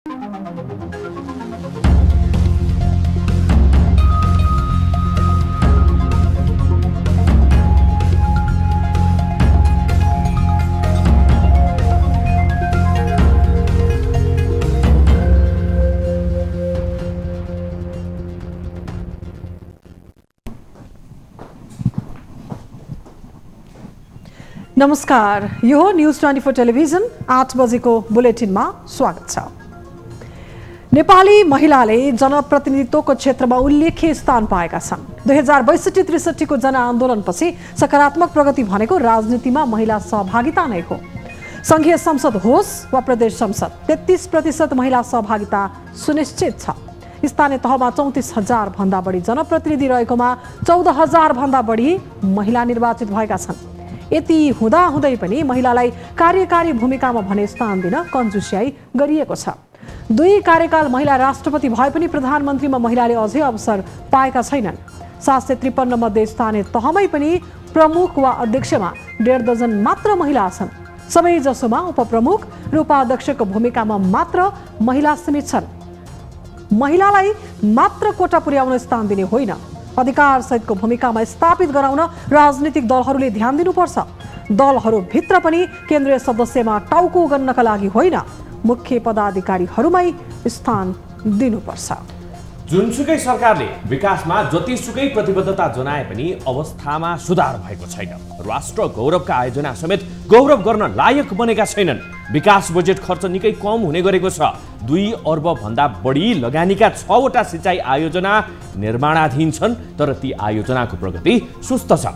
नमस्कार, यो हो न्यूज 24 टेलिभिजन 8 बजेको बुलेटिनमा स्वागत छ। नेपाली महिलाले जनप्रतिनिधित्वको क्षेत्रमा उल्लेख्य स्थान पाएका छन्। 2062-63 को जनआन्दोलनपछि सकारात्मक प्रगति भनेको राजनीतिमा महिला सहभागिता नै हो। संघीय संसद होस् वा प्रदेश संसद 33% महिला सहभागिता सुनिश्चित छ। स्थानीय तहमा 34,000 भन्दा बढी जनप्रतिनिधि रहेकोमा 14,000 भन्दा बढी महिला निर्वाचित भएका छन्। यति हुँदाहुँदै पनि महिलालाई कार्यकारी भूमिकामा भने स्थान दिन कन्जुस्याई गरिएको छ। 2 कार्यकाल महिला राष्ट्रपति भए पनि प्रधानमन्त्रीमा महिलाले अझै अवसर पाएका छैनन्। 753 मध्ये स्थानीय तहमै पनि प्रमुख वा अध्यक्षमा 1.5 दर्जन मात्र महिला छन्। सबै जसोमा उपप्रमुख र उपाध्यक्षको भूमिकामा मात्र महिला सीमित छन्। महिलालाई मात्र कोटा पुर्याउन स्थान दिने होइन, अधिकार सहितको भूमिकामा स्थापित गराउन राजनीतिक दलहरूले ध्यान दिनुपर्छ। दलहरूभित्र पनि केन्द्रीय सदस्यमा टाउको गर्नका लागि होइन, मुख्य पदाधिकारीहरूमै स्थान दिनुपर्छ। जुनसुकै सरकारले विकासमा जतिसुकै प्रतिबद्धता जनाए पनि अवस्थामा सुधार भएको छैन। राष्ट्र गौरवका आयोजना समेत गौरव गर्न लायक बनेका छैनन्। विकास बजेट खर्च निकै कम हुने गरेको छ। 2 अर्ब भन्दा बढी लगानीका 6 वटा सिँचाइ आयोजना निर्माणाधीन छन्, तर ती आयोजनाको प्रगति सुस्त छ।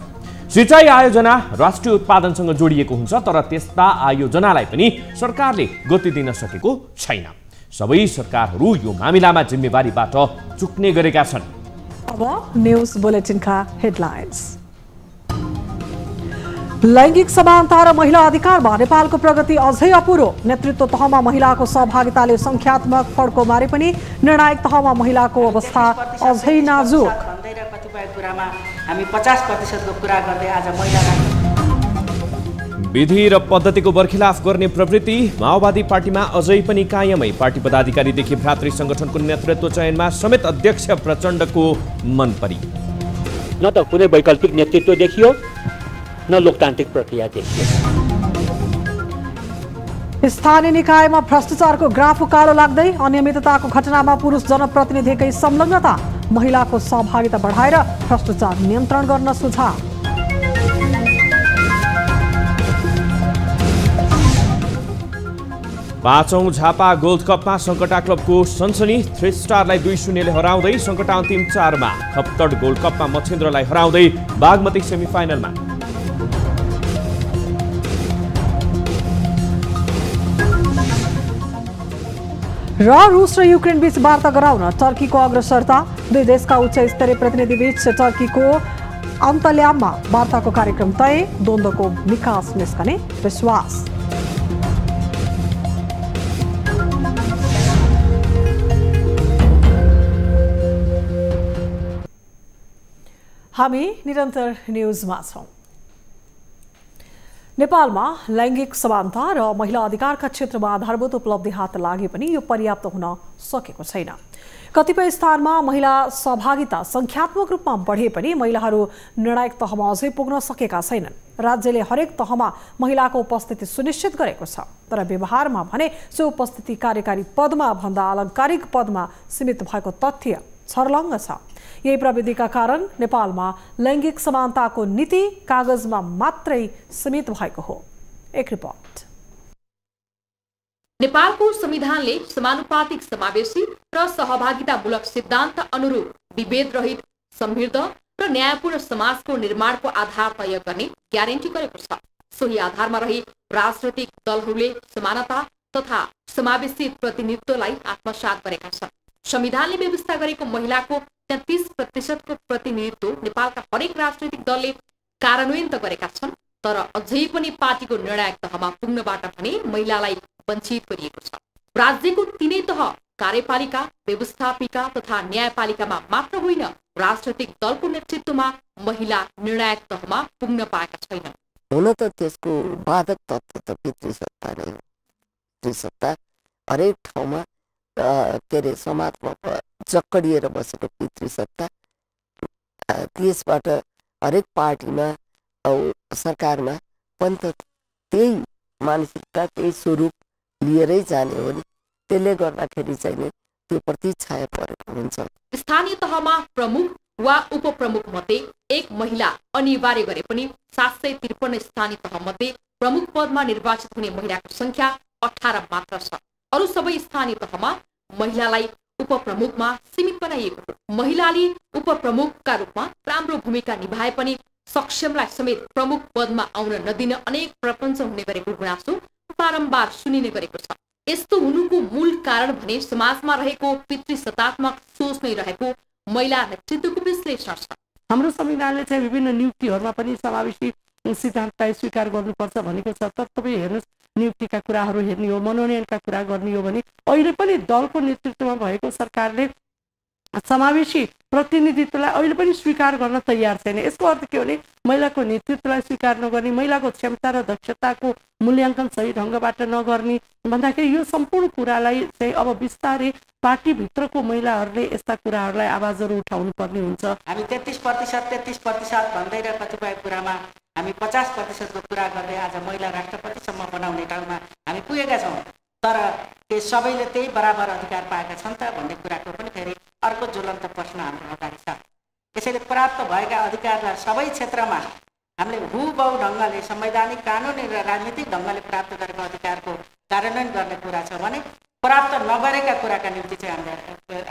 सिँचाइ आयोजना राष्ट्रिय उत्पादनसँग जोडिएको हुन्छ, तर त्यस्ता आयोजनालाई पनि सरकारले गति दिन सकेको छैन। सबै सरकारहरू यो मामिलामा जिम्मेवारीबाट चुक्ने गरेका छन्। अब न्यूज बुलेटिनका हेडलाइन्स। लैंगिक समानता र महिला अधिकारमा नेपालको प्रगति अझै अपुरो। नेतृत्व तहमा महिलाको सहभागिताले संख्यात्मक फड्को मारे पनि निर्णायक तहमा महिलाको अवस्था अझै नाजुक। कतिपय कुरामा हामी 50% को कुरा गर्दै आज महिलालाई विधि र पद्धतिको बर्खिलाफ गर्ने प्रवृत्ति माओवादी पार्टीमा अझै पनि कायमै। पार्टी पदाधिकारीदेखि भ्रातृ संगठनको नेतृत्व चयनमा समेत अध्यक्ष प्रचण्डको मन परी। न त कुनै वैकल्पिक नेतृत्व देखियो न लोकतान्त्रिक प्रक्रिया देखियो। स्थानीय निकायमा भ्रष्टाचारको ग्राफ उकालो लाग्दै, अनियमितताको घटनामा पुरुष जनप्रतिनिधिकै संलग्नता। महिलाको सहभागिता बढाएर भ्रष्टाचार नियन्त्रण गर्न सुझाव। पाँचौं झापा गोल्ड कपमा सङ्कटा क्लबको सनसनी 3 स्टारलाई 2-0 हराउँदै सङ्कटा अन्तिम 4मा। खप्तड गोल्ड कपमा मछिन्द्रलाई हराउँदै बागमती सेमिफाइनलमा। र रुस र युक्रेन बीच वार्ता गराउन टर्कीको अग्रसरता। 2 देशका उच्च स्तरीय प्रतिनिधि बीच टर्कीको अन्तल्याममा वार्ताको कार्यक्रम तय। द्वन्द्वको निकास निस्कने विश्वास। हामी निरन्तर न्यूजमा छौं। नेपालमा लैंगिक समानता र महिला अधिकारका क्षेत्रमा आधारभूत उपलब्धि हात लागे पनि यो पर्याप्त हुन सकेको छैन। कतिपय स्थानमा महिला सहभागिता संख्यात्मक रूपमा बढे पनि महिलाहरू निर्णायक तहमा अझै पुग्न सकेका छैनन्। राज्यले हरेक तहमा महिलाको उपस्थिति सुनिश्चित गरेको छ, तर व्यवहारमा भने सो उपस्थिति कार्यकारी पदमा भन्दा आलङ्कारिक पदमा सीमित भएको तथ्य छर्लङ्ग छ। यही प्रविधिका कारण नेपालमा लैंगिक समानताको नीति कागजमा मात्रै सीमित भएको हो। एक रिपोर्ट। नेपालको संविधानले समानुपातिक समावेशी र सहभागितामूलक सिद्धान्त अनुरूप विभेद रहित समृद्ध र न्यायपूर्ण समाजको निर्माणको आधार तय गर्ने ग्यारेन्टी गरेको छ। सोही आधारमा रही राजनैतिक दलहरूले समानता तथा समावेशी प्रतिनिधित्वलाई आत्मसात गरेका छन्। संविधानले व्यवस्था गरेको महिलाको 33% को प्रतिनिधित्व नेपालका हरेक राजनैतिक दलले कार्यान्वयन त गरेका छन्, तर अझै पनि पार्टीको निर्णायक तहमा पुग्नबाट भने महिलालाई वञ्चित गरिएको छ। राज्यको 3 तह कार्यपालिका, व्यवस्थापिका तथा न्यायपालिकामा मात्र होइन, राजनैतिक दलको नेतृत्वमा महिला निर्णायक तहमा पुग्न पाएका छैनन्। हुन त त्यसको बाधक तत्त्व त पितृसत्ता नै हो। पितृसत्ता हरेक ठाउँमा के अरे समाजमा जक्कडिएर बसेको पितृसत्ता त्यसबाट हरेक पार्टीमा सरकारमा पनि त त्यही मानसिकता त्यही स्वरूप लिएरै जाने हो नि। त्यसले गर्दाखेरि चाहिँ नि त्यो प्रति छाया परेको हुन्छ। स्थानीय तहमा प्रमुख वा उपप्रमुख मध्ये एक महिला अनिवार्य गरे पनि 753 स्थानीय तह मध्ये प्रमुख पदमा निर्वाचित हुने महिलाको संख्या 18 मात्र छ। अरु सबै स्थानीय तहमा महिलालाई उपप्रमुखमा सीमित बनाइएको हो। महिलाले उपप्रमुखका रूपमा राम्रो भूमिका निभाए पनि सक्षमलाई समेत प्रमुख पदमा आउन नदिन अनेक प्रपञ्च हुने गरेको गुनासो बारम्बार सुनिने गरेको छ। यस्तो हुनुको मूल कारण भने समाजमा रहेको पितृसत्तात्मक सोच नै रहेको महिला नेतृत्वको विश्लेषण छ। हाम्रो संविधानले चाहिँ विभिन्न नियुक्तिहरूमा पनि समावेशी सिद्धान्तलाई स्वीकार गर्नुपर्छ भनेको छ। तर तपाईँ हेर्नुहोस्, नियुक्तिका कुराहरू हेर्ने हो, मनोनयनका कुरा गर्ने हो भने अहिले पनि दलको नेतृत्वमा भएको सरकारले समावेशी प्रतिनिधित्वलाई अहिले पनि स्वीकार गर्न तयार छैन। यसको अर्थ के हो भने महिलाको नेतृत्वलाई स्वीकार नगर्ने, महिलाको क्षमता र दक्षताको मूल्याङ्कन सही ढङ्गबाट नगर्ने भन्दाखेरि यो सम्पूर्ण कुरालाई चाहिँ अब बिस्तारै पार्टीभित्रको महिलाहरूले यस्ता कुराहरूलाई आवाजहरू उठाउनु पर्ने हुन्छ। हामी 33% भन्दै र कतिपय कुरामा हामी 50% को कुरा गर्दै आज महिला राष्ट्रपतिसम्म बनाउने ठाउँमा हामी पुगेका छौँ। तर के सबैले त्यही बराबर अधिकार पाएका छन् त भन्ने कुराको पनि फेरि अर्को ज्वलन्त प्रश्न हाम्रो अगाडि छ। यसैले प्राप्त भएका अधिकारलाई सबै क्षेत्रमा हामीले हुबहु ढङ्गले संवैधानिक, कानुनी र राजनीतिक ढङ्गले प्राप्त गरेको अधिकारको कार्यान्वयन गर्ने कुरा छ भने प्राप्त नगरेका कुराका निम्ति चाहिँ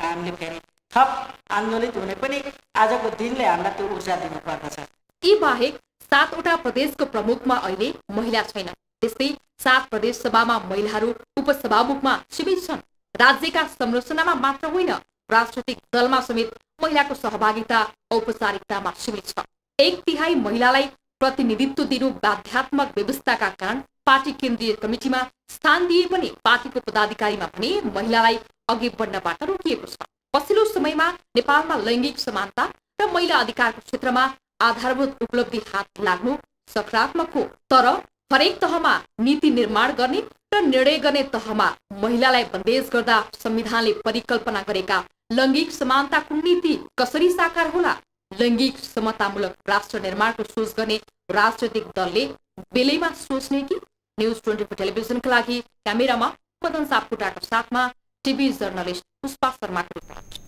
हामीले फेरि थप आन्दोलित हुने पनि आजको दिनले हामीलाई त्यो ऊर्जा दिनुपर्दछ। यी बाहेक 7वटा प्रदेशको प्रमुखमा अहिले महिला छैन। त्यस्तै 7 प्रदेश सभामा महिलाहरू उपसभामुखमा सीमित छन्। राज्यका संरचनामा मात्र होइन, राजनैतिक दलमा समेत महिलाको सहभागिता औपचारिकतामा सीमित छ। 1/3 महिलालाई प्रतिनिधित्व दिनु बाध्यात्मक व्यवस्थाका कारण पार्टी केन्द्रीय कमिटीमा स्थान दिए पनि पार्टीको पदाधिकारीमा पनि महिलालाई अघि बढ्नबाट रोकिएको छ। पछिल्लो समयमा नेपालमा लैङ्गिक समानता र महिला अधिकारको क्षेत्रमा आधारभूत उपलब्धि हात लाग्नु सकारात्मक हो। तर हरेक तहमा नीति निर्माण गर्ने र निर्णय गर्ने तहमा महिलालाई बन्देज गर्दा संविधानले परिकल्पना गरेका लैङ्गिक समानताको नीति कसरी साकार होला? लैङ्गिक समतामूलक राष्ट्र निर्माणको सोच गर्ने राजनैतिक दलले बेलैमा सोच्ने कि? न्युज 24 टेलिभिजनका लागि क्यामेरामा मदन सापकोटाको साथमा टिभी जर्नलिस्ट पुष्पा शर्माको रिपोर्ट।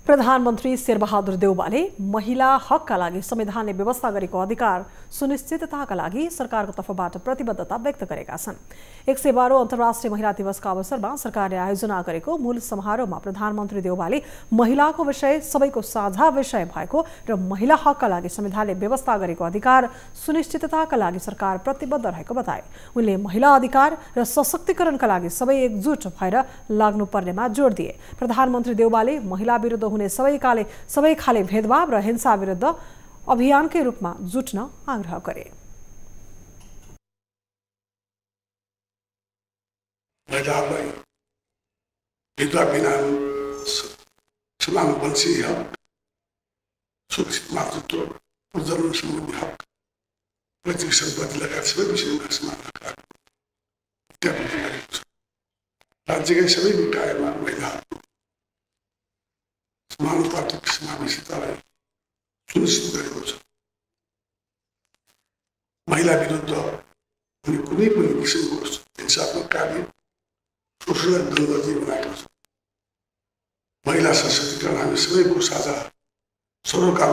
प्रधानमन्त्री शेरबहादुर देउवाले महिला हकका लागि संविधानले व्यवस्था गरेको अधिकार सुनिश्चितताका लागि सरकारको तर्फबाट प्रतिबद्धता व्यक्त गरेका छन्। 112औं अन्तर्राष्ट्रिय महिला दिवसका अवसरमा सरकारले आयोजना गरेको मूल समारोहमा प्रधानमन्त्री देउवाले महिलाको विषय सबैको साझा विषय भएको र महिला हकका लागि संविधानले व्यवस्था गरेको अधिकार सुनिश्चितताका लागि सरकार प्रतिबद्ध रहेको बताए। उनले महिला अधिकार र सशक्तिकरणका लागि सबै एकजुट भएर लाग्नुपर्नेमा जोड दिए। प्रधानमन्त्री देउवाले महिला विरुद्ध हुने सबै खाले भेदभाव र हिंसा विरुद्ध अभियानकै रूपमा जुट्न आग्रह गरे। महिलाहरूलाई भेदभाव बिना समान वंशीय हक, सुरक्षित मातृत्व, प्रजनन सम्बन्धी हक, पैतृक सम्पत्ति लगायत सबै विषयमा समान हक इत्यादि गरेको छ। राज्यकै सबै निकायमा महिलाहरूको समानुपातिक समावेशितालाई सुनिश्चित गरेको छ। महिला विरुद्ध हुने कुनै पनि किसिमको हिंसात्मक कार्य शोषणलाई दण्डनीय बनाएको छ। महिला सशक्तिकरण हामी सबैको साझा सरोकार।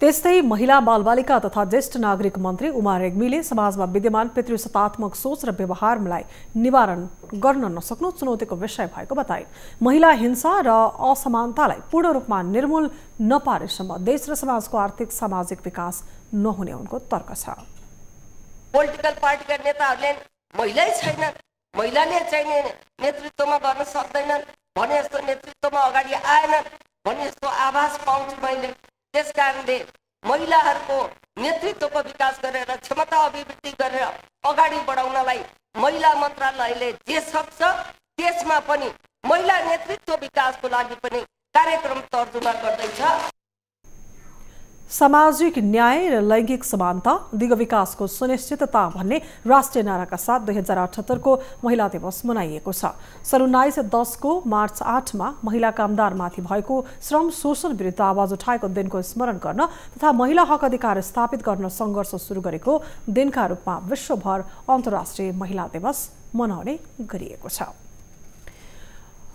त्यस्तै महिला बालबालिका तथा ज्येष्ठ नागरिक मन्त्री उमा रेग्मीले समाजमा विद्यमान पितृसत्तात्मक सोच र व्यवहारलाई निवारण गर्न नसक्नु चुनौतीको विषय भएको बताए। महिला हिंसा र असमानतालाई पूर्ण रूपमा निर्मूल नपारेसम्म देश र समाजको आर्थिक सामाजिक विकास नहुने उनको तर्क छ। पोलिटिकल पार्टीका नेताहरूले महिलै छैनन्, महिलाले चाहिँ नेतृत्वमा गर्न सक्दैनन् भने जस्तो नेतृत्वमा अगाडि आएनन् भने जस्तो आभास पाउँछु मैले। त्यस कारणले महिलाहरूको नेतृत्वको विकास गरेर क्षमता अभिवृद्धि गरेर अगाडि बढाउनलाई महिला मन्त्रालयले जे सक्छ त्यसमा पनि महिला नेतृत्व विकासको लागि पनि कार्यक्रम तर्जुमा गर्दैछ। सामाजिक न्याय र लैंगिक समानता दिग विकासको सुनिश्चितता भन्ने राष्ट्रिय नाराका साथ 2078 को महिला दिवस मनाइएको छ। सन् 1910 को मार्च 8 मा महिला कामदारमाथि भएको श्रम शोषण विरुद्ध आवाज उठाएको दिनको स्मरण गर्न तथा महिला हक अधिकार स्थापित गर्न सङ्घर्ष सुरु गरेको दिनका रूपमा विश्वभर अन्तर्राष्ट्रिय महिला दिवस मनाउने गरिएको छ।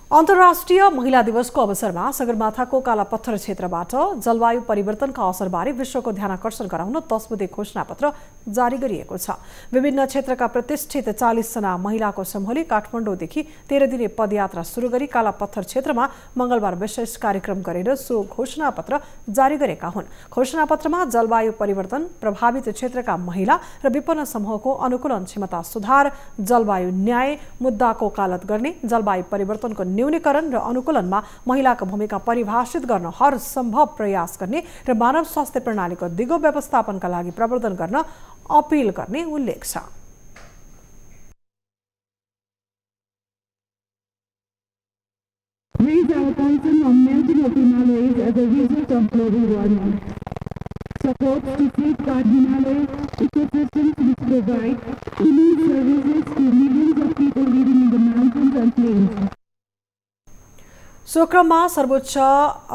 अन्तर्राष्ट्रिय महिला दिवसको अवसरमा सगरमाथाको कालापत्थर क्षेत्रबाट जलवायु परिवर्तनका असरबारे विश्वको ध्यानाकर्षण गराउन 10 बुँदे घोषणापत्र जारी गरिएको छ। विभिन्न क्षेत्रका प्रतिष्ठित 40 जना महिलाको समूहले काठमाडौँदेखि 13 दिने पदयात्रा सुरु गरी कालापत्थर क्षेत्रमा मंगलबार विशेष कार्यक्रम गरेर सो घोषणापत्र जारी गरेका हुन्। घोषणापत्रमा जलवायु परिवर्तन प्रभावित क्षेत्रका महिला र विपन्न समूहको अनुकूलन क्षमता सुधार, जलवायु न्याय, मुद्दाको वकालत गर्ने, जलवायु परिवर्तनको न्यूनीकरण र अनुकूलनमा महिलाको भूमिका परिभाषित गर्न हर सम्भव प्रयास गर्ने र मानव स्वास्थ्य प्रणालीको दिगो व्यवस्थापनका लागि प्रवर्धन गर्न अपील गर्ने उल्लेख छ। Raise our concern on melting of Himalayas as a result of global warming. Support to safeguard Himalayan ecosystems which provide immense services to millions of people living in the mountains and plains. So क्रममा सर्वोच्च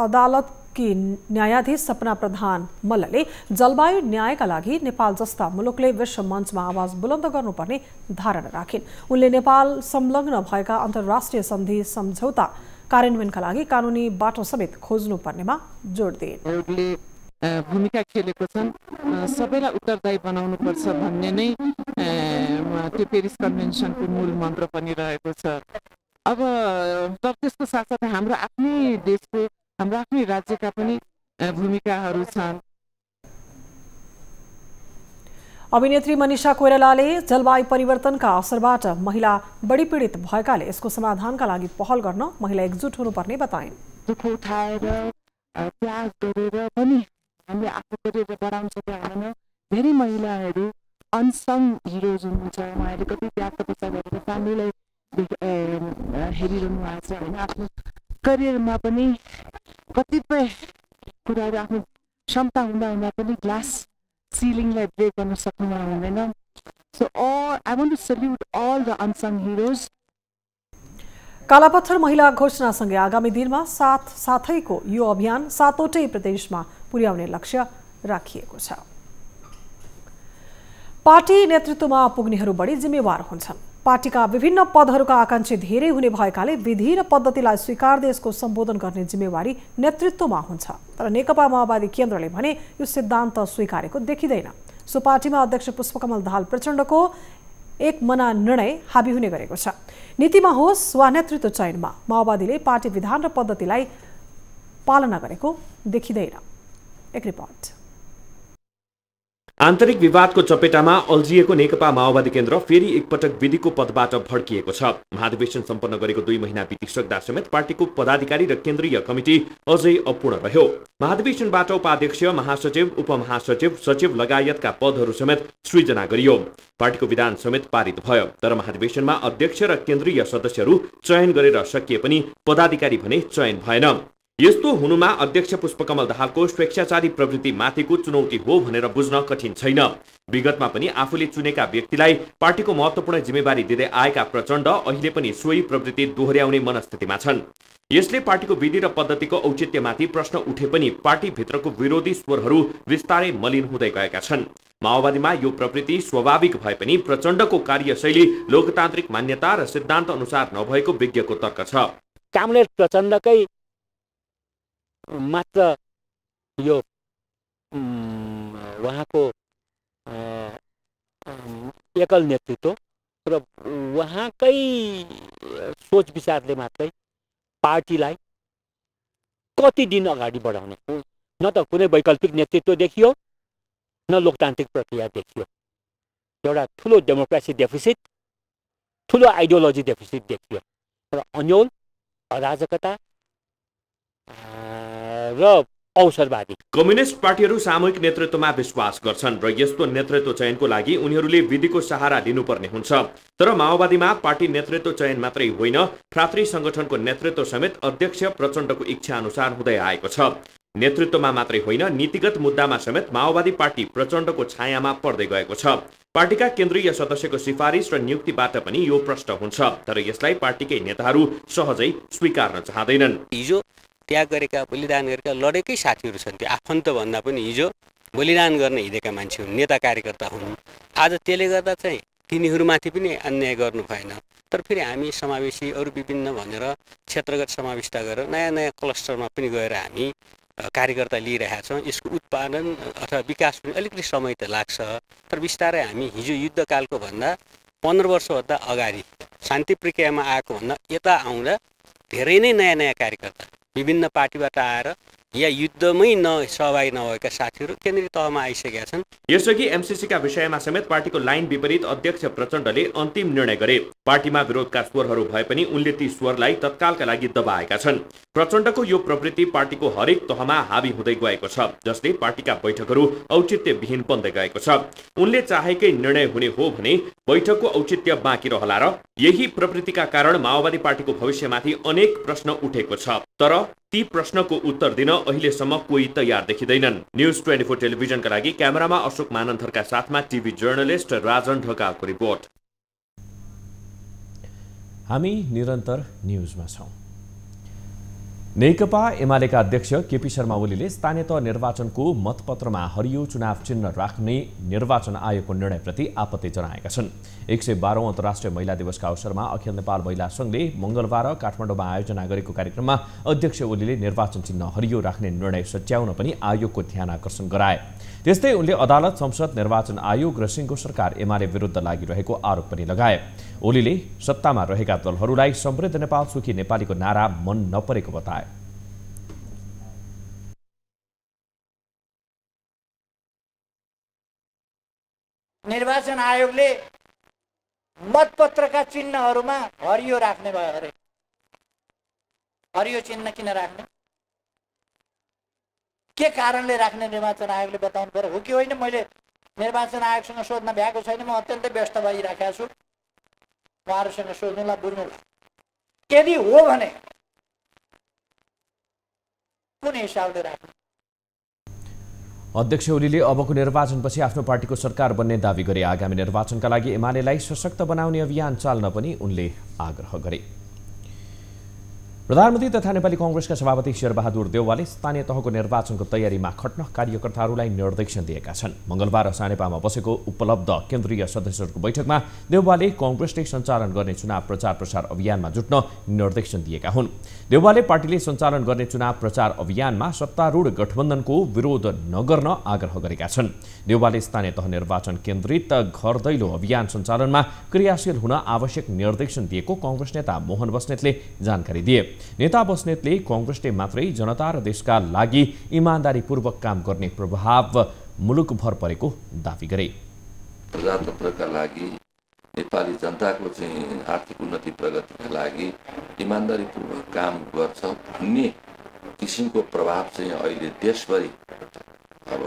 अदालतकी न्यायाधीश सपना प्रधान मल्लले जलवायु न्यायका लागि नेपाल जस्ता मुलुकले विश्व मञ्चमा आवाज बुलन्द गर्नुपर्ने धारणा राखिन्। उनले नेपाल संलग्न भएका अन्तर्राष्ट्रिय सन्धि सम्झौता कार्यान्वयनका लागि कानुनी बाटो समेत खोज्नुपर्नेमा जोड दिए। भूमिका खेलेको छन्, सबैलाई उत्तरदायी बनाउनु पर्छ भन्ने नै त्यो पेरिस कन्भेन्सनको मूल मन्त्र पनि रहेको छ। अब तर त्यसको साथसाथै हाम्रो आफ्नै देशको, हाम्रो आफ्नै राज्यका पनि भूमिकाहरू छन्। अभिनेत्री मनीषा कोइरालाले जलवायु परिवर्तनका असरबाट महिला बढी पीडित भएकाले यसको समाधानका लागि पहल गर्न महिला एकजुट हुनुपर्ने बताइन्। दुःख उठाएर प्रयास गरेर पनि हामीले आफ्नो करियर बढाउन सकेका छैनौँ। धेरै महिलाहरू अनसङ हिरोज हुनुहुन्छ, उहाँहरूले कति त्याग तपस्या गरेर फ्यामिलीलाई हेरिरहनु भएको छ होइन। आफ्नो करियरमा पनि कतिपय कुराहरू आफ्नो क्षमता हुँदा हुँदा पनि ग्लास सिलिङलाई ब्रेक गर्न सक्नु हुँदैन। So I want to salute all the unsung heroes. Kalapatthar महिला घोषणासँगै आगामी दिनमा साथैको यो अभियान 7वटै प्रदेशमा पुर्याउने लक्ष्य राखिएको छ। पार्टी नेतृत्वमा पुग्नेहरू बढी जिम्मेवार हुन्छन्। पार्टीका विभिन्न पदहरूका आकांक्षी धेरै हुने भएकाले विधि र पद्धतिलाई स्वीकार्दै यसको सम्बोधन गर्ने जिम्मेवारी नेतृत्वमा हुन्छ। तर नेकपा माओवादी केन्द्रले भने यो सिद्धान्त स्वीकारेको देखिँदैन। सो पार्टीमा अध्यक्ष पुष्पकमल दाहाल प्रचण्डको एक मना निर्णय हाबी हुने गरेको छ। नीतिमा होस् वा नेतृत्व चयनमा माओवादीले पार्टी विधान र पद्धतिलाई पालना गरेको देखिँदैन। एक रिपोर्ट। आन्तरिक विवादको चपेटामा अल्झिएको नेकपा माओवादी केन्द्र फेरि एकपटक विधिको पदबाट भड्किएको छ। महाधिवेशन सम्पन्न गरेको 2 महिना बितिसक्दा समेत पार्टीको पदाधिकारी र केन्द्रीय कमिटी अझै अपूर्ण रह्यो। महाधिवेशनबाट उपाध्यक्ष, महासचिव, उपमहासचिव, सचिव लगायतका पदहरू समेत सृजना गरियो। पार्टीको विधान समेत पारित भयो। तर महाधिवेशनमा अध्यक्ष र केन्द्रीय सदस्यहरू चयन गरेर सकिए पनि पदाधिकारी भने चयन भएन। यस्तो हुनुमा अध्यक्ष पुष्पकमल दाहालको स्वेच्छाचारी प्रवृत्ति माथिको चुनौती हो भनेर बुझ्न कठिन छैन। विगतमा पनि आफूले चुनेका व्यक्तिलाई पार्टीको महत्त्वपूर्ण जिम्मेवारी दिँदै आएका प्रचण्ड अहिले पनि सोही प्रवृत्ति दोहोर्याउने मनस्थितिमा छन्। यसले पार्टीको विधि र पद्धतिको औचित्यमाथि प्रश्न उठे पनि पार्टीभित्रको विरोधी स्वरहरू विस्तारै मलिन हुँदै गएका छन्। माओवादीमा यो प्रवृत्ति स्वाभाविक भए पनि प्रचण्डको कार्यशैली लोकतान्त्रिक मान्यता र सिद्धान्त अनुसार नभएको विज्ञको तर्क छ। कामरेड प्रचण्डकै मात्र यो उहाँको एकल नेतृत्व र उहाँकै सोच विचारले मात्रै पार्टीलाई कति दिन अगाडि बढाउने, न त कुनै वैकल्पिक नेतृत्व देखियो न लोकतान्त्रिक प्रक्रिया देखियो। एउटा ठुलो डेमोक्रेसी डेफिसिट, ठुलो आइडियोलोजी डेफिसिट देखियो र अन्यल, अराजकता र अवसरवादी। कम्युनिस्ट पार्टीहरू सामूहिक नेतृत्वमा विश्वास गर्छन् र यस्तो नेतृत्व चयनको लागि उनीहरूले विधिको सहारा लिनुपर्ने हुन्छ। तर माओवादीमा पार्टी नेतृत्व चयन मात्रै होइन, फ्रात्री संगठनको नेतृत्व समेत अध्यक्ष प्रचण्डको इच्छा अनुसार हुँदै आएको छ। नेतृत्वमा मात्रै होइन नीतिगत मुद्दामा समेत माओवादी पार्टी प्रचण्डको छायामा पर्दै गएको छ। पार्टीका केन्द्रीय सदस्यको सिफारिस र नियुक्तिबाट पनि यो प्रश्न हुन्छ, तर यसलाई पार्टीकै नेताहरू सहजै स्वीकार्न चाहँदैनन्। हिजो त्याग गरेका, बलिदान गरेका, लडेकै साथीहरू छन्। त्यो आफन्त भन्दा पनि हिजो बलिदान गर्न हिँडेका मान्छे हुन्, नेता कार्यकर्ता हुन्। आज त्यसले गर्दा चाहिँ तिनीहरूमाथि पनि अन्याय गर्नु भएन। तर फेरि हामी समावेशी अरू विभिन्न भनेर क्षेत्रगत समावेशिता गरेर नयाँ नयाँ क्लस्टरमा पनि गएर हामी कार्यकर्ता लिइरहेका छौँ। यसको उत्पादन अथवा विकास पनि अलिकति समय त लाग्छ, तर बिस्तारै हामी हिजो युद्धकालको भन्दा 15 वर्षभन्दा अगाडि शान्ति प्रक्रियामा आएको भन्दा यता आउँदा धेरै नै नयाँ नयाँ कार्यकर्ता विभिन्न पार्टीबाट आएर या युद्धमै सहभागी नभएका साथीहरू केन्द्रीय तहमा आइसकेका छन्। यसअघि एमसीसीका विषयमा समेत पार्टीको लाइन विपरीत अध्यक्ष प्रचण्डले अन्तिम निर्णय गरे। पार्टीमा विरोधका स्वरहरू भए पनि उनले ती स्वरलाई तत्कालका लागि दबाएका छन्। प्रचण्डको यो प्रवृत्ति पार्टीको हरेक तहमा हावी हुँदै गएको छ, जसले पार्टीका बैठकहरू औचित्यविहीन बन्दै गएको छ। उनले चाहेकै निर्णय हुने हो भने बैठकको औचित्य बाँकी रहला र यही प्रवृत्तिका कारण माओवादी पार्टीको भविष्यमाथि अनेक प्रश्न उठेको छ, तर ती प्रश्नको उत्तर दिन अहिलेसम्म कोही तयार देखिँदैनन्। न्यूज 24 टेलिभिजनका लागि क्यामेरामा अशोक मानन्थरका साथमा टिभी जर्नलिस्ट राजन ढकालको रिपोर्ट। हामी निरन्तर न्यूजमा छौं। नेकपा एमालेका अध्यक्ष केपी शर्मा ओलीले स्थानीय तह निर्वाचनको मतपत्रमा हरियो चुनाव चिन्ह राख्ने निर्वाचन आयोगको निर्णयप्रति आपत्ति जनाएका छन्। 112औं अन्तर्राष्ट्रिय महिला दिवसका अवसरमा अखिल नेपाल महिला संघले मंगलबार काठमाडौँमा आयोजना गरेको कार्यक्रममा अध्यक्ष ओलीले निर्वाचन चिन्ह हरियो राख्ने निर्णय सच्याउन पनि आयोगको ध्यान आकर्षण गराए। त्यस्तै उनले अदालत, संसद, निर्वाचन आयोग र सिंहको सरकार एमाले विरुद्ध लागिरहेको आरोप पनि लगाए। ओलीले सत्तामा रहेका दलहरूलाई समृद्ध नेपाल सुखी नेपालीको नारा मन नपरेको बताए। निर्वाचन आयोगले मतपत्रका चिन्हहरूमा हरियो राख्ने भयो अरे। हरियो चिन्ह किन राख्ने? के कारणले राख्ने निर्वाचन आयोगले बताउनु पर्यो। हो कि होइन मैले निर्वाचन आयोगसँग सोध्न भ्याएको छैन, म अत्यन्तै व्यस्त भइराखेको छु। उहाँहरूसँग सोध्नुला, बुझ्नुला। यदि हो भने कुन हिसाबले राख्ने? अध्यक्ष ओलीले अबको निर्वाचनपछि आफ्नो पार्टीको सरकार बन्ने दावी गरे। आगामी निर्वाचनका लागि एमालेलाई सशक्त बनाउने अभियान चाल्न पनि उनले आग्रह गरे। प्रधानमन्त्री तथा नेपाली कांग्रेसका सभापति शेरबहादुर देउवाले स्थानीय तहको निर्वाचनको तयारीमा खट्न कार्यकर्ताहरूलाई निर्देशन दिएका छन्। मंगलबार सानेपामा बसेको उपलब्ध केन्द्रीय सदस्यहरूको बैठकमा देउवाले कांग्रेसले सञ्चालन गर्ने चुनाव प्रचार प्रसार अभियानमा जुट्न निर्देशन दिएका हुन्। देउवाले पार्टीले सञ्चालन गर्ने चुनाव प्रचार अभियानमा सत्तारूढ गठबन्धनको विरोध नगर्न आग्रह गरेका छन्। देउवाले स्थानीय तह निर्वाचन केन्द्रित घर दैलो अभियान सञ्चालनमा क्रियाशील हुन आवश्यक निर्देशन दिएको कांग्रेस नेता मोहन बस्नेतले जानकारी दिए। नेता बस्नेतले कांग्रेसले मात्रै जनता र देशका लागि इमानदारीपूर्वक काम गर्ने प्रभाव मुलुकभर परेको दावी गरे। प्रजातन्त्रका लागि नेपाली जनताको चाहिँ आर्थिक उन्नति प्रगतिका लागि इमानदारीपूर्वक काम गर्छ भन्ने किसिमको प्रभाव चाहिँ अहिले देशभरि अब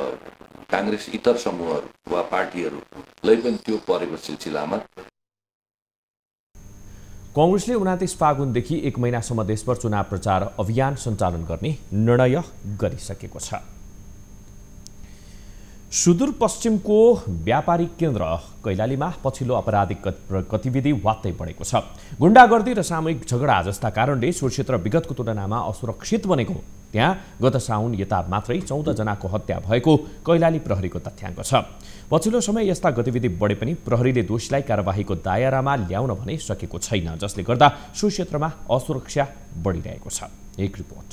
कांग्रेस इतर समूहहरू वा पार्टीहरूलाई पनि त्यो परेको सिलसिलामा कांग्रेसले 29 फागुनदेखि 1 महिनासम्म देशभर चुनाव प्रचार अभियान सञ्चालन गर्ने निर्णय गरिसकेको छ। सुदूरपश्चिमको व्यापारिक केन्द्र कैलालीमा पछिल्लो आपराधिक गतिविधि वात्तै बढेको छ। गुण्डागर्दी र सामूहिक झगडा जस्ता कारणले सो क्षेत्र विगतको तुलनामा असुरक्षित बनेको। त्यहाँ गत साउन यता मात्रै 14 जनाको हत्या भएको कैलाली प्रहरीको तथ्याङ्क छ। पछिल्लो समय यस्ता गतिविधि बढे पनि प्रहरीले दोषीलाई कारबाहीको दायरामा ल्याउन भने सकेको छैन, जसले गर्दा सो क्षेत्रमा असुरक्षा बढिरहेको छ। एक रिपोर्ट।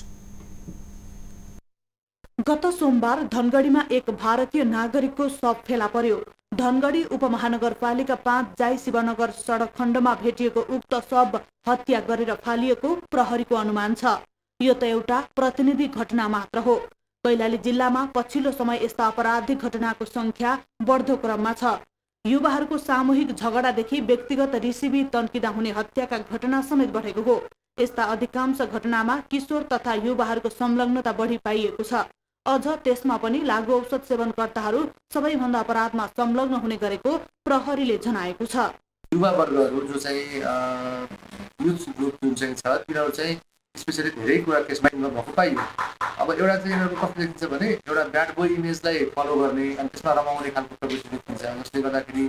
गत सोमबार धनगढीमा एक भारतीय नागरिकको शव फेला पर्यो। धनगढी उपमहानगरपालिका 5 जाई शिवनगर सडक खण्डमा भेटिएको उक्त शव हत्या गरेर फालिएको प्रहरीको अनुमान छ। यो त एउटा प्रतिनिधि घटना मात्र हो। कैलाली जिल्लामा पछिल्लो समय यस्ता आपराधिक घटनाको संख्या बढ्दो क्रममा छ। युवाहरूको सामूहिक झगडादेखि व्यक्तिगत रिसिभी तन्किँदा हुने हत्याका घटना समेत बढेको हो। यस्ता अधिकांश घटनामा किशोर तथा युवाहरूको संलग्नता बढी पाइएको छ। अझ त्यसमा पनि लागु औषध सेवनकर्ताहरू सबैभन्दा अपराधमा संलग्न हुने गरेको प्रहरीले जनाएको छ। युवा वर्गहरू जो चाहिँ युथ ग्रुप जुन चाहिँ छ तिनीहरू चाहिँ स्पेसली धेरै कुरा केसमा इन्भल्भ भएको पाइयो। अब एउटा चाहिँ यिनीहरूको कस्तो देखिन्छ भने एउटा ब्याड बोय इमेजलाई फलो गर्ने अनि त्यसमा रमाउने खालको प्रवृत्ति देखिन्छ, जसले गर्दाखेरि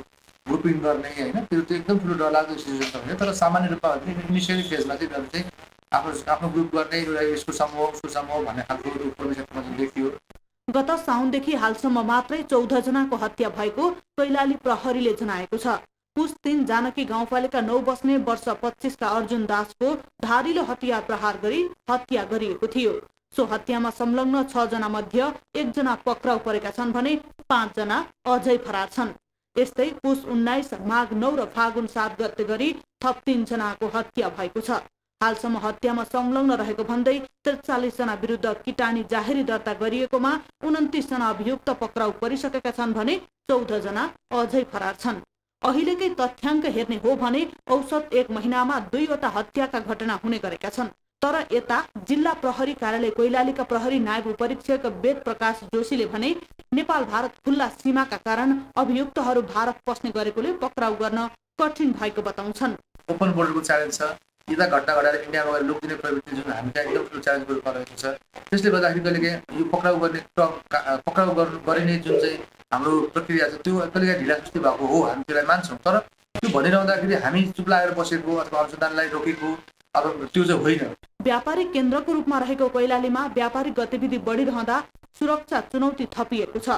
ग्रुपिङ गर्ने होइन, त्यो चाहिँ एकदम ठुलो डरलाग्दो सिचुएसन छ भने। तर सामान्य रूपमा इनिसियली फेजमा चाहिँ यिनीहरू चाहिँ आफ्नो ग्रुप गर्ने एउटा यसको समूह उसको समूह भन्ने खालको प्रवृत्तिमा चाहिँ देखियो। गत साउनदेखि हालसम्म मात्रै 14 जनाको हत्या भएको कैलाली प्रहरीले जनाएको छ। पुस 3 जानकी गाउँपालिका 9 बस्ने वर्ष 25 का अर्जुन दासको धारिलो हतियार प्रहार गरी हत्या गरिएको थियो। सो हत्यामा संलग्न 6 जना मध्ये 1 जना पक्राउ परेका छन् भने 5 जना अझै फरार छन्। यस्तै पुस 19, माघ 9 र फागुन 7 गते गरी थप 3 जनाको हत्या भएको छ। हालसम्म हत्यामा संलग्न रहेको भन्दै 43 जना विरुद्ध किटानी जाहेरी दर्ता गरिएकोमा 29 जना अभियुक्त पक्राउ परिसकेका छन् भने 14 जना अझै फरार छन्। अहिलेकै तथ्याङ्क हेर्ने हो भने औसत 1 महिनामा 2वटा हत्याका घटना हुने गरेका छन्। तर यता जिल्ला प्रहरी कार्यालय कैलालीका प्रहरी नायब उपरीक्षक वेद प्रकाश जोशीले भने नेपाल भारत खुल्ला सीमाका कारण अभियुक्तहरू भारत पस्ने गरेकोले पक्राउ गर्न कठिन भएको बताउँछन्। ओपन बोर्डरको च्यालेन्ज छ, यता घटना घटाएर इन्डियामा गएर लोकदिने प्रवृत्ति जुन हामीलाई एकदम ठुलो च्यालेन्ज गरिरहेको छ। त्यसले गर्दाखेरि कहिलेकाहीँ यो पक्राउ गरिने जुन चाहिँ हाम्रो प्रक्रिया छ त्यो कहिलेकाहीँ ढिला सुस्ती भएको हो, हामी त्यसलाई मान्छौँ। तर त्यो भनिरहँदाखेरि हामी चुप लागेर बसेको अथवा अनुसन्धानलाई रोकेको अब त्यो चाहिँ होइन। व्यापारिक केन्द्रको रूपमा रहेको कैलालीमा व्यापारिक गतिविधि बढिरहँदा सुरक्षा चुनौती थपिएको छ।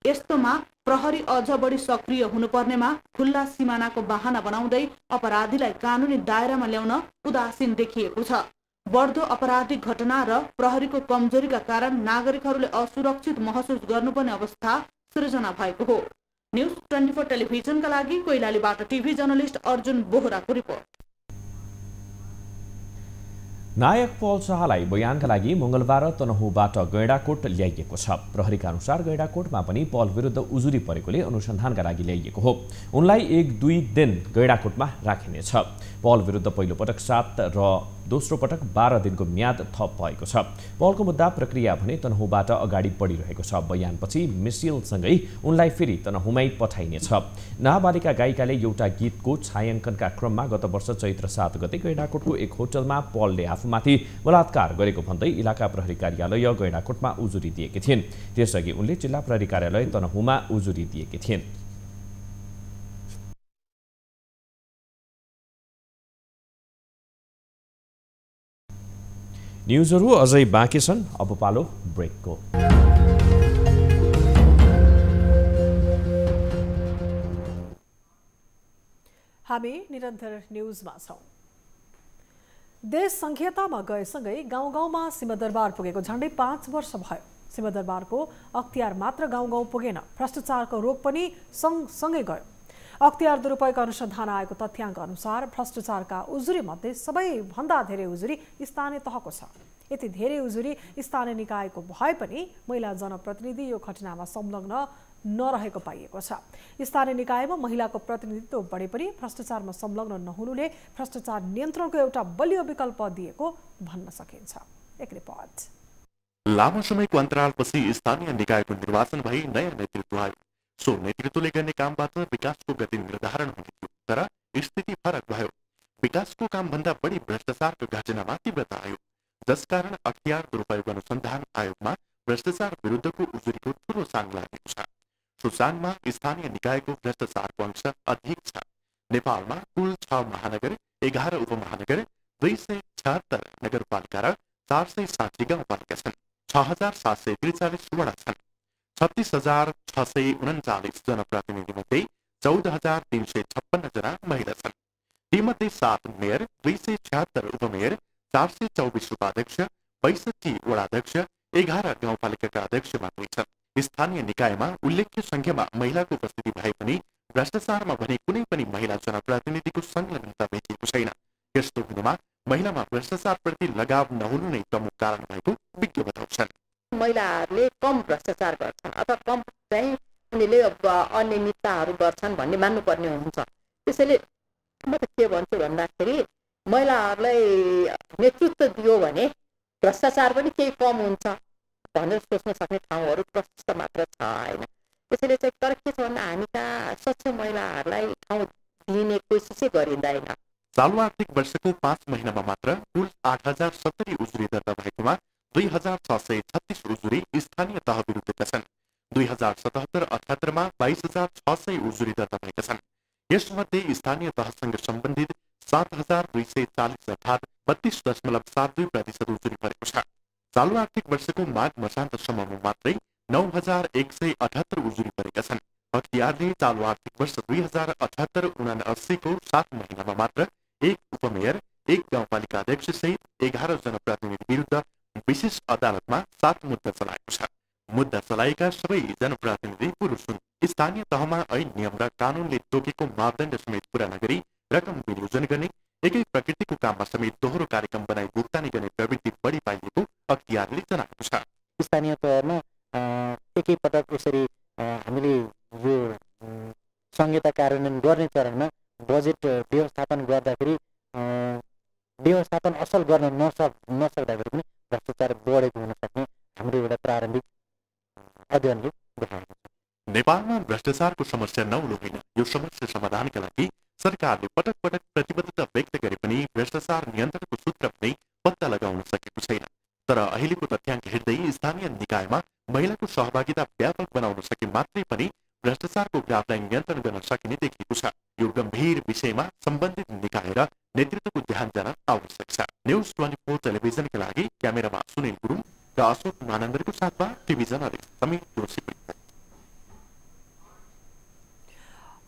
यस्तोमा प्रहरी अझ बढी सक्रिय हुनुपर्नेमा खुल्ला सिमानाको बहाना बनाउँदै अपराधीलाई कानुनी दायरामा ल्याउन उदासीन देखिएको छ। बढ्दो अपराधिक घटना र प्रहरीको कमजोरीका कारण नागरिकहरूले असुरक्षित महसुस गर्नुपर्ने अवस्था सृजना भएको हो। न्यूज 24 टेलिभिजनका लागि कैलालीबाट टिभी जर्नलिस्ट अर्जुन बोहराको रिपोर्ट। नायक पल शाहलाई बयानका लागि मंगलबार तनहुबाट गैंडाकोट ल्याइएको छ। प्रहरीका अनुसार गैंडाकोटमा पनि पल विरुद्ध उजुरी परेकोले अनुसन्धानका लागि ल्याइएको हो। उनलाई 1-2 दिन गैंडाकोटमा राखिनेछ। पल विरुद्ध पहिलो पटक 7 र दोस्रो पटक 12 दिनको म्याद थप भएको छ। पलको मुद्दा प्रक्रिया भने तनहुबाट अगाडि बढिरहेको छ। बयानपछि मिसिलसँगै उनलाई फेरि तनहुमै पठाइनेछ। नाबालिका गायिकाले एउटा गीतको छायाङ्कनका क्रममा गत वर्ष चैत्र 7 गते गैंडाकोटको एक होटलमा पलले आफूमाथि बलात्कार गरेको भन्दै इलाका प्रहरी कार्यालय गैंडाकोटमा उजुरी दिएकी थिइन्। त्यसअघि उनले जिल्ला प्रहरी कार्यालय तनहुमा उजुरी दिएकी थिइन्। न्युजहरू अझै बाँकी छन्, अब पालो ब्रेकको। हामी निरन्तर न्युजमा छौं। देश संघीयतामा गएसँगै गाउँ गाउँमा सिंहदरबार पुगेको झण्डै 5 वर्ष भयो। सिंहदरबारको अख्तियार मात्र गाउँ गाउँ पुगेन, भ्रष्टाचारको रोग पनि सँगसँगै गयो। अख्तियार दुरुपयोग अनुसन्धान आएको तथ्याङ्क अनुसार भ्रष्टाचारका उजुरी मध्ये सबैभन्दा धेरै उजुरी स्थानीय तहको छ। यति धेरै उजुरी स्थानीय निकायको भए पनि महिला जनप्रतिनिधि यो घटनामा संलग्न नरहेको पाइएको छ। स्थानीय निकायमा महिलाको प्रतिनिधित्व बढे पनि भ्रष्टाचारमा संलग्न नहुनुले भ्रष्टाचार नियन्त्रणको एउटा बलियो विकल्प दिएको भन्न सकिन्छ। एक रिपोर्ट। लामो समयको अन्तरालपछि स्थानीय निकायको निर्वाचन भई नयाँ नेतृत्व आयो। सो नेतृत्वले गर्ने कामबाट विकासको गति निर्धारण हुने थियो, तर स्थिति फरक भयो। विकासको कामभन्दा बढी भ्रष्टाचारको घटनामा तीव्रता आयो, जसकारण अख्तियार दुरुपयोग अनुसन्धान आयोगमा भ्रष्टाचार विरुद्धको उजुरीको ठूलो साङ लागेको छ। सुसाङमा स्थानीय निकायको भ्रष्टाचारको अंश अधिक छ। नेपालमा कुल 6 महानगर, 11 उपमहानगर, 276 नगरपालिका र 460 गाउँपालिका छन्। 6743 वडा छन्। 36,639 जनप्रतिनिधि मध्ये 14,356 जना महिला छन्। तीमध्ये 7 मेयर, 276 उपमेयर, 424 उपाध्यक्ष, 62 वडाध्यक्ष, 11 गाउँपालिकाका अध्यक्ष मात्रै छन्। स्थानीय निकायमा उल्लेख्य संख्यामा महिलाको उपस्थिति भए पनि भ्रष्टाचारमा भने कुनै पनि महिला जनप्रतिनिधिको संलग्नता भेटिएको छैन। यस्तो हुनुमा महिलामा भ्रष्टाचारप्रति लगाव नहुनु नै प्रमुख कारण भएको विज्ञ बताउँछन्। महिलाहरूले कम भ्रष्टाचार गर्छन् अथवा कम चाहिँ उनीहरूले अनियमितताहरू गर्छन् भन्ने मान्नुपर्ने हुन्छ। त्यसैले म त के भन्छु भन्दाखेरि महिलाहरूलाई नेतृत्व दियो भने भ्रष्टाचार पनि केही कम हुन्छ भनेर सोच्न सक्ने ठाउँहरू प्रशस्त मात्र छ होइन। त्यसैले चाहिँ तर के छ भन्दा हामी कहाँ स्वच्छ महिलाहरूलाई ठाउँ दिने कोसिसै गरिँदैन। चालू आर्थिक वर्षको 5 महिनामा मात्र कुल 8070 उजुरी दर्ता भएकोमा 2636 उजुरी स्थानीय तह विरुद्धका छन्। 2077-78 मा 22600 उजुरी दर्ता भएका छन्। यसमध्ये स्थानीय तहसँग सम्बन्धित 7240 अर्थात् 32.72% उजुरी परेको छ। चालू आर्थिक वर्षको माघ मसान्तसम्ममा मात्रै 9178 उजुरी परेका छन्। अख्तियारले चालू आर्थिक वर्ष 2078-79 को 7 महिनामा मात्र एक उपमेयर, एक गाउँपालिका अध्यक्ष सहित 11 जनप्रतिनिधि विरुद्ध विशेष अदालतमा 7 मुद्दा चलाएको छ। मुद्दा चलाएका सबै जनप्रतिनिधि पुरुष हुन्। स्थानीय तहमा ऐन नियम र कानूनले तोकेको मापदण्ड समेत पूरा नगरी रकम विनियोजन गर्ने, एकै प्रकृतिको काममा समेत दोहोरो कार्यक्रम बनाई भुक्तानी गर्ने प्रवृत्ति बढी पाइएको अख्तियारले जनाएको छ। स्थानीय तहमा एकै पटक यसरी हामीले यो संहिता कार्यान्वयन गर्ने चरणमा बजेट व्यवस्थापन गर्दाखेरि व्यवस्थापन असल गर्न नसक्दाखेरि पनि भ्रष्टाचार बढेको हुन सक्ने हाम्रो एउटा प्रारम्भिक अध्ययनले देखाएको छ। नेपालमा भ्रष्टाचारको समस्या नौलो होइन। यो समस्या समाधानका लागि सरकारले पटक पटक प्रतिबद्धता व्यक्त गरे पनि भ्रष्टाचार नियन्त्रणको सूत्र पनि पत्ता लगाउन सकेको छैन। तर अहिलेको तथ्याङ्क हेर्दै स्थानीय निकायमा महिलाको सहभागिता व्यापक बनाउन सके मात्रै पनि भ्रष्टाचारको ग्राफलाई नियन्त्रण गर्न सकिने देखिएको छ। यो गम्भीर विषयमा सम्बन्धित निकाय र नेतृत्वको ध्यान जान आवश्यक छ। न्युज 24 टेलिभिजनका लागि क्यामेरामा सुनिल गुरुङ र अशोक मानन्दरको साथमा टिभी जर्नलिस्ट समीर जोशी।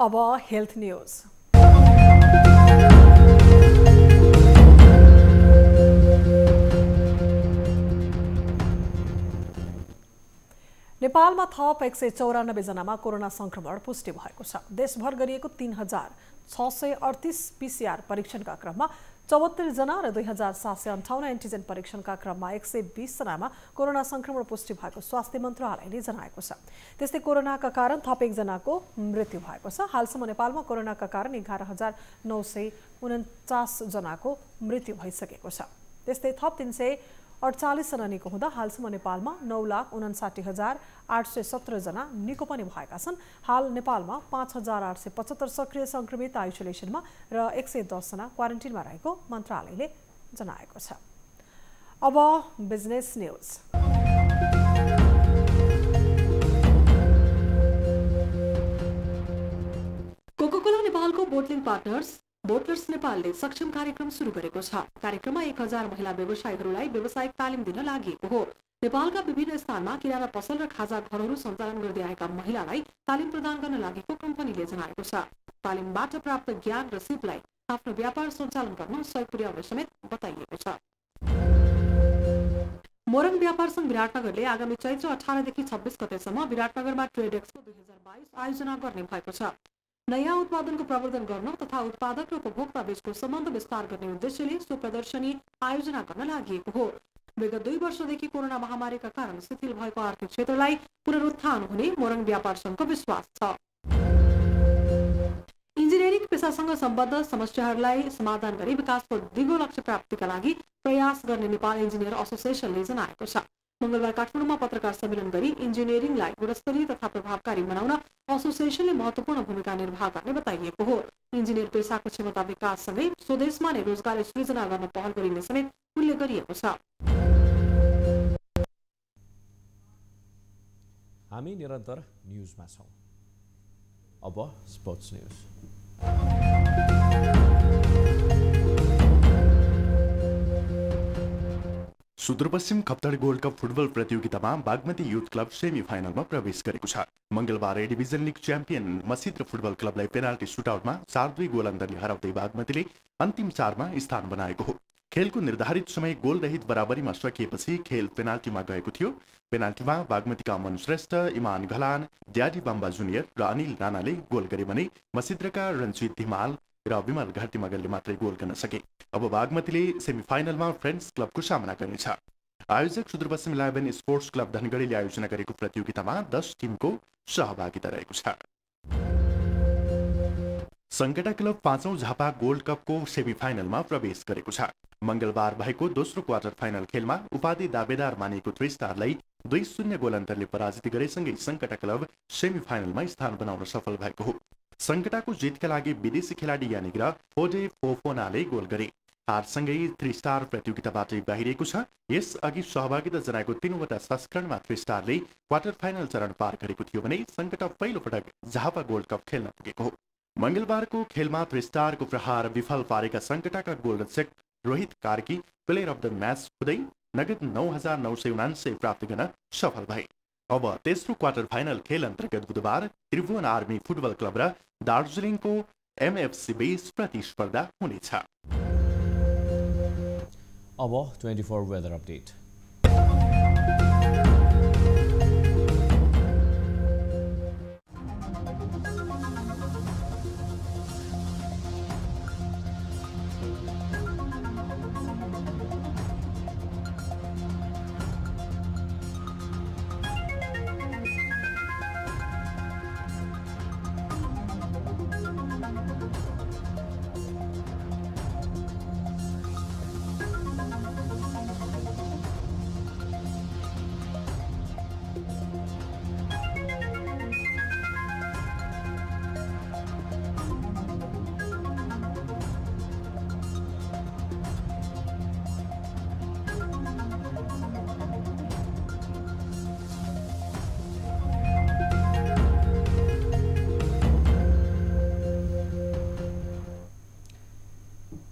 अब हेल्थ न्यूज। नेपालमा थप 194 जनामा कोरोना संक्रमण पुष्टि भएको छ। देशभर गरिएको 3638 पीसीआर परीक्षणका क्रममा 74 जना र 2758 एन्टिजेन परीक्षणका क्रममा 120 जनामा कोरोना संक्रमण पुष्टि भएको स्वास्थ्य मन्त्रालयले जनाएको छ। त्यस्तै कोरोनाका कारण थप 1 जनाको मृत्यु भएको छ। हालसम्म नेपालमा कोरोनाका कारण 11949 जनाको मृत्यु भइसकेको छ। त्यस्तै थप 348 जना निको हुँदा हालसम्म नेपालमा 9,59,817 जना निको पनि भएका छन्। हाल नेपालमा 5,875 सक्रिय संक्रमित आइसोलेसनमा र 110 जना क्वारेन्टिनमा रहेको मन्त्रालयले जनाएको छ। अब बिजनेस न्यूज। कोका-कोला नेपालको बोटलिङ पार्टनर्स बोटलर्स नेपालले सक्षम कार्यक्रम सुरु गरेको छ। कार्यक्रममा 1000 महिला व्यवसायीहरूलाई व्यावसायिक तालिम दिन लागि हो। नेपालका विभिन्न स्थानमा किराना पसल र खाजा घरहरू सञ्चालन गर्दै आएका महिलालाई तालिम प्रदान गर्न लागेको कम्पनीले जनाएको छ। तालिमबाट प्राप्त ज्ञान र सिपलाई आफ्नो व्यापार सञ्चालन गर्न सहयोग पुर्याउने समेत बताइएको छ। मोरङ व्यापार संघ विराटनगरले आगामी चैत्र 18 देखि 26 गतेसम्म विराटनगरमा ट्रेड एक्सपो 2022 आयोजना गर्ने भएको छ। नयाँ उत्पादनको प्रवर्धन गर्न तथा उत्पादक र उपभोक्ता बीचको सम्बन्ध विस्तार गर्ने उद्देश्यले सो प्रदर्शनी आयोजना गर्न लागि हो। विगत 2 वर्षदेखि कोरोना महामारीका कारण शिथिल भएको आर्थिक क्षेत्रलाई पुनरुत्थान हुने मोरङ व्यापार संघको विश्वास छ। इन्जिनियरिङ पेसासँग सम्बद्ध समस्याहरूलाई समाधान गरी विकासको दिगो लक्ष्य प्राप्तिका लागि प्रयास गर्ने नेपाल इन्जिनियर एसोसिएसनले जनाएको छ। मंगलबार काठमाडौँमा पत्रकार सम्मेलन गरी इन्जिनियरिङलाई गुणस्तरीय तथा प्रभावकारी बनाउन एसोसिएसनले महत्वपूर्ण भूमिका निर्वाह गर्ने बताइएको हो। इन्जिनियर पेसाको क्षमता विकाससँगै स्वदेशमा नै रोजगार सृजना गर्न पहल गरिने समेत उल्लेख गरिएको छ। हामी निरन्तर न्यूजमा छौं। अब sports news. Sudurpashchim Khaptad gold cup football प्रतियोगितामा बागमती युथ क्लब सेमी फाइनलमा प्रवेश गरेको छ। मंगलबार ए डिभिजन लीग च्याम्पियन मसिद्र फुटबल क्लबलाई पेनाल्टी सुटआउटमा 4-2 गोल अन्तरले हराउँदै बागमतीले अन्तिम 4 मा स्थान बनाएको हो। खेलको निर्धारित समय गोल रहित बराबरीमा सकिएपछि खेल पेनाल्टीमा गएको थियो। पेनाल्टीमा बागमतीका अमन श्रेष्ठ, इमान घलान, ड्याडी बम्बा जुनियर र अनिल राणाले गोल गरे भने मसिद्रका रञ्जित धिमाल र विमल घरतीमगरले मात्रै गोल गर्न सके। अब बागमतीले सेमिफाइनलमा फ्रेन्ड्स क्लबको सामना गर्नेछ। आयोजक सुदूरपश्चिम 11 स्पोर्ट्स क्लब धनगढीले आयोजना गरेको प्रतियोगितामा 10 टिमको सहभागिता रहेको छ। संकेटा क्लब 5औं झापा गोल्ड कपको सेमिफाइनलमा प्रवेश गरेको छ। मंगलबार भएको दोस्रो क्वार्टर फाइनल खेलमा उपाधि दावेदार मानिएको 3 स्टारलाई 2-0 गोल अन्तरले पराजित गरेसँगै संकेटा क्लब सेमिफाइनलमा स्थान बनाउन सफल भएको हो। सङ्कटाको जितका लागि विदेशी खेलाडी यानिग्र होडे फोफोनाले गोल गरे। हारसँगै 3 स्टार प्रतियोगिताबाट बाहिरिएको छ। यसअघि सहभागिता जनाएको 3वटा संस्करणमा 3 स्टारले क्वार्टर फाइनल चरण पार गरेको थियो भने सङ्कटा पहिलो पटक झापा गोल्ड कप खेल्न पुगेको हो। मङ्गलबारको खेलमा 3 स्टारको प्रहार विफल पारेका सङ्कटाका गोलरक्षक Rohit Karki player of the match हुँदै नगद 9,979 प्राप्त गर्न सफल भए। अब तेस्रो क्वार्टर फाइनल खेल अन्तर्गत बुधबार त्रिभुवन आर्मी फुटबल क्लब र दार्जिलिङको MFC बीच प्रतिस्पर्धा हुनेछ। अब 24 वेदर अपडेट।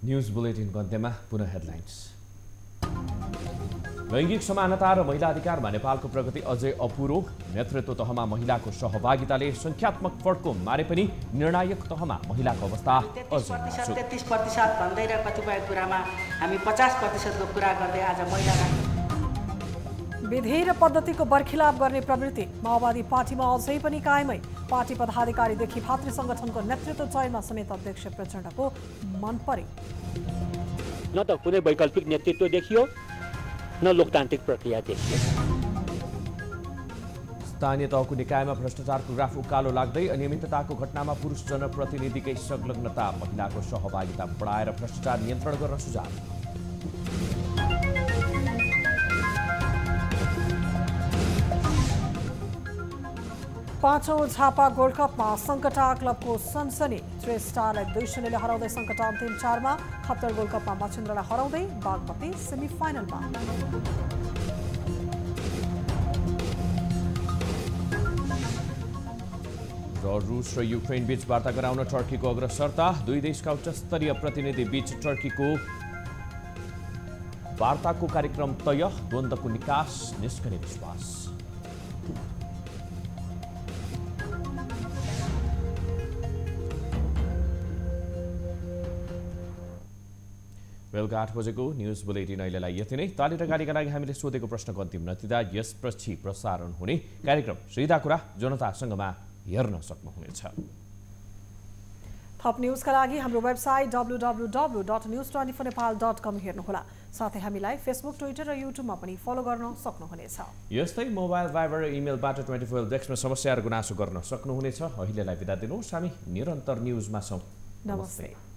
न्यूज बुलेटिनको अन्त्यमा पुनः हेडलाइन्स। लैङ्गिक समानता र महिला अधिकारमा नेपालको प्रगति अझै अपुरो। नेतृत्व तहमा महिलाको सहभागिताले संख्यात्मक फड्को मारे पनि निर्णायक तहमा महिलाको अवस्था अझै 33% भन्दै र कतिपय कुरामा हामी 50% को कुरा गर्दै आज महिला विधि र पद्धतिको बर्खिलाप गर्ने प्रवृत्ति माओवादी पार्टीमा अझै पनि कायमै। पार्टी पदाधिकारीदेखि भातृ संगठनको नेतृत्व चयनमा समेत अध्यक्ष प्रचण्डको मन परे। न त कुनै वैकल्पिक नेतृत्व देखियो न लोकतान्त्रिक प्रक्रिया देखियो। स्थानीय तहको निकायमा भ्रष्टाचारको ग्राफ उकालो लाग्दै अनियमितताको घटनामा पुरुष जनप्रतिनिधिकै संलग्नता। महिलाको सहभागिता बढाएर भ्रष्टाचार नियन्त्रण गर्न सुझाव। पाँचौं झापा गोल्ड कपमा सङ्कटा क्लबको सनसनी। 3 स्टारलाई 2-0 हराउँदै सङ्कटा अन्तिम 4मा। खप्तर गोल्ड कपमा मछिन्द्रलाई हराउँदै बागमती सेमिफाइनलमा। रुस र युक्रेन बीच वार्ता गराउन टर्कीको अग्रसरता। दुई देशका उच्चस्तरीय प्रतिनिधि बीच टर्कीको वार्ताको कार्यक्रम तय। द्वन्द्वको निकास निस्कने विश्वास। बेलुका 8 बजेको न्युज बुलेटिन अहिलेलाई यति नै। ताली र गाडीका लागि हामीले सोधेको प्रश्नको अन्तिम नतिजा यसपछि प्रसारण हुने कार्यक्रम सिधा कुरा जनतासँगमा हेर्न सक्नुहुनेछ। थप न्युजका लागि हाम्रो वेबसाइट www.news24nepal.com हेर्नुहोला। साथै हामीलाई फेसबुक, ट्विटर र युट्युबमा पनि फलो गर्न सक्नुहुनेछ। यस्तै मोबाइल, भाइबर र इमेलबाट 24 डेस्कमा समस्या र गुनासो गर्न सक्नुहुनेछ। अहिलेलाई बिदा दिनुहोस्। हामी निरन्तर न्युजमा छौँ। नमस्ते।